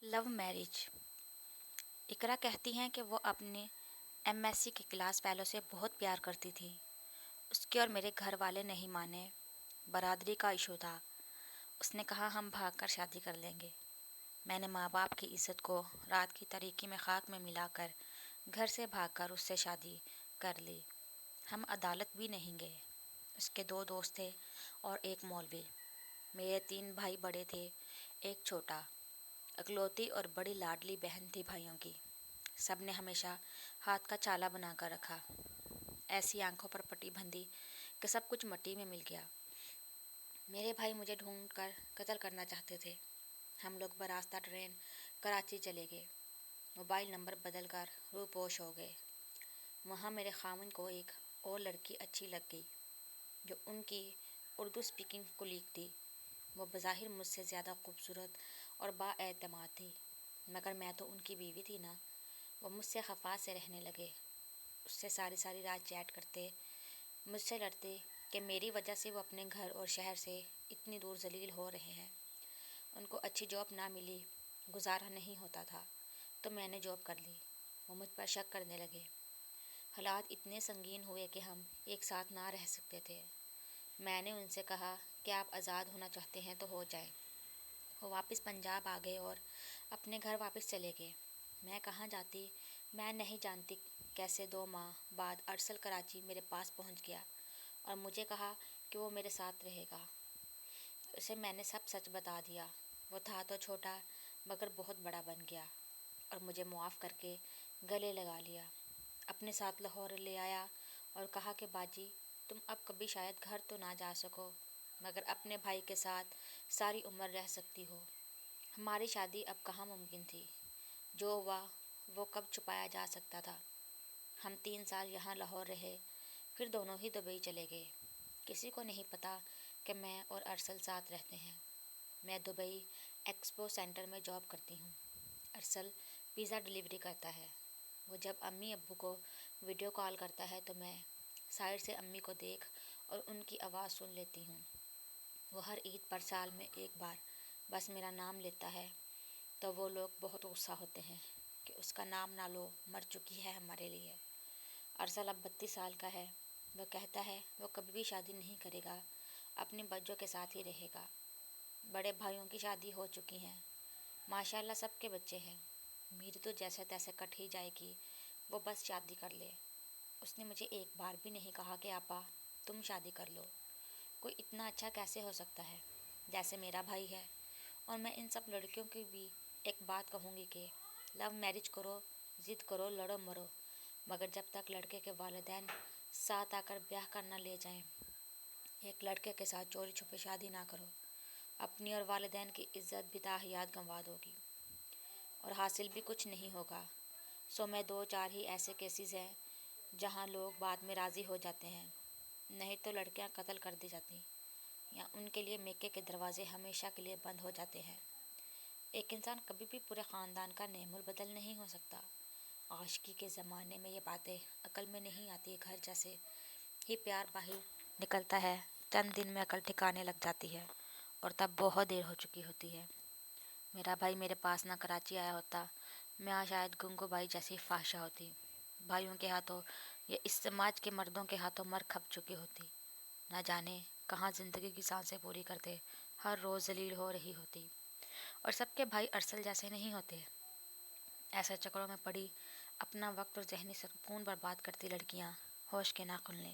Love marriage. اقرا کہتی ہیں کہ وہ اپنے MSc کے کلاس فیلو سے بہت پیار کرتی تھی۔ اس کے اور میرے گھر والے نہیں مانے، برادری کا ایشو تھا۔ اس نے کہا ہم بھاگ کر شادی کر لیں گے۔ میں نے ماں باپ کی عزت کو رات کی تاریکی میں خاک میں ملا کر گھر سے بھاگ کر اس سے شادی کر لی۔ ہم عدالت بھی نہیں گئے۔ اس کے 2 دوست تھے اور ایک مولوی۔ میرے 3 بھائی بڑے تھے، ایک چھوٹا۔ اکلوتی اور بڑی لاڈلی بہن تھی بھائیوں کی۔ سب نے ہمیشہ ہاتھ کا چھالا بنا کر رکھا، ایسی آنکھوں پر پٹی بندھی کہ سب کچھ مٹی میں مل گیا۔ میرے بھائی مجھے ڈھونڈ کر قتل کرنا چاہتے تھے۔ ہم لوگ براستہ ٹرین کراچی چلے گئے۔ موبائل نمبر بدل کر روپوش ہو گئے۔ وہاں میرے خاوند کو ایک اور لڑکی اچھی لگ گئی جو ان کی اردو اسپیکنگ کولیگ تھی۔ وہ بظاہر مجھ سے زیادہ خوبصورت اور بااعتماد تھی، مگر میں تو ان کی بیوی تھی نا۔ وہ مجھ سے خفا سے رہنے لگے۔ اس سے ساری رات چیٹ کرتے، مجھ سے لڑتے کہ میری وجہ سے وہ اپنے گھر اور شہر سے اتنی دور ذلیل ہو رہے ہیں۔ ان کو اچھی جاب نہ ملی، گزارا نہیں ہوتا تھا، تو میں نے جاب کر لی۔ وہ مجھ پر شک کرنے لگے۔ حالات اتنے سنگین ہوئے کہ ہم ایک ساتھ نہ رہ سکتے تھے۔ میں نے ان سے کہا کہ آپ آزاد ہونا چاہتے ہیں تو ہو جائیں۔ وہ واپس پنجاب آ گئے اور اپنے گھر واپس چلے گئے۔ میں کہاں جاتی میں نہیں جانتی کیسے 2 ماہ بعد ارسل کراچی میرے پاس پہنچ گیا اور مجھے کہا کہ وہ میرے ساتھ رہے گا۔ اسے میں نے سب سچ بتا دیا۔ وہ تھا تو چھوٹا مگر بہت بڑا بن گیا اور مجھے معاف کر کے گلے لگا لیا۔ اپنے ساتھ لاہور لے آیا اور کہا کہ باجی تم اب کبھی شاید گھر تو نہ جا سکو، مگر اپنے بھائی کے ساتھ ساری عمر رہ سکتی ہو۔ ہماری شادی اب کہاں ممکن تھی؟ جو ہوا وہ کب چھپایا جا سکتا تھا؟ ہم 3 سال یہاں لاہور رہے، پھر دونوں ہی دبئی چلے گئے۔ کسی کو نہیں پتا کہ میں اور ارسل ساتھ رہتے ہیں۔ میں دبئی ایکسپو سینٹر میں جاب کرتی ہوں۔ ارسل پیزا ڈیلیوری کرتا ہے۔ وہ جب امی ابو کو ویڈیو کال کرتا ہے تو میں سائڈ سے امی کو دیکھ اور ان کی آواز سن لیتی ہوں۔ وہ ہر عید پر سال میں ایک بار بس میرا نام لیتا ہے تو وہ لوگ بہت غصہ ہوتے ہیں کہ اس کا نام نہ لو، مر چکی ہے ہمارے لیے۔ ارسل اب 32 سال کا ہے۔ وہ کہتا ہے وہ کبھی بھی شادی نہیں کرے گا، اپنے بچوں کے ساتھ ہی رہے گا۔ بڑے بھائیوں کی شادی ہو چکی ہیں، ماشاءاللہ سب کے بچے ہیں۔ میری تو جیسے تیسے کٹ ہی جائے گی، وہ بس شادی کر لے۔ اس نے مجھے ایک بار بھی نہیں کہا کہ آپا تم شادی کر لو۔ کوئی اتنا اچھا کیسے ہو سکتا ہے جیسے میرا بھائی ہے؟ اور میں ان سب لڑکیوں کی بھی ایک بات کہوں گی کہ لو میرج کرو، ضد کرو، لڑو مرو، مگر جب تک لڑکے کے والدین ساتھ آ کر بیاہ کرنا لے جائیں، ایک لڑکے کے ساتھ چوری چھپے شادی نہ کرو۔ اپنی اور والدین کی عزت بھی تاحیات گنوا دو گی اور حاصل بھی کچھ نہیں ہوگا۔ سو میں 2-4 ہی ایسے کیسز ہیں جہاں لوگ بعد میں راضی ہو جاتے ہیں، نہیں تو لڑکیاں قتل کر دی جاتی یا ان کے لیے میکے کے دروازے ہمیشہ کے لیے بند ہو جاتے ہیں۔ ایک انسان کبھی بھی پورے خاندان کا نعم البدل نہیں ہو سکتا۔ عاشقی کے زمانے میں یہ باتیں عقل میں نہیں آتی۔ گھر جیسے ہی پیار باہر نکلتا ہے، چند دن میں عقل ٹھکانے لگ جاتی ہے اور تب بہت دیر ہو چکی ہوتی ہے۔ میرا بھائی میرے پاس نہ کراچی آیا ہوتا، میں آج شاید گنگو بائی جیسی فاحشہ ہوتی، بھائیوں کے ہاتھوں یا اس سماج کے مردوں کے ہاتھوں مر کھپ چکی ہوتی۔ نہ جانے کہاں زندگی کی سانسیں پوری کرتے ہر روز ذلیل ہو رہی ہوتی۔ اور سب کے بھائی ارسل جیسے نہیں ہوتے۔ ایسے چکروں میں پڑی اپنا وقت اور ذہنی سکون برباد کرتی لڑکیاں ہوش کے نہ کھلنے۔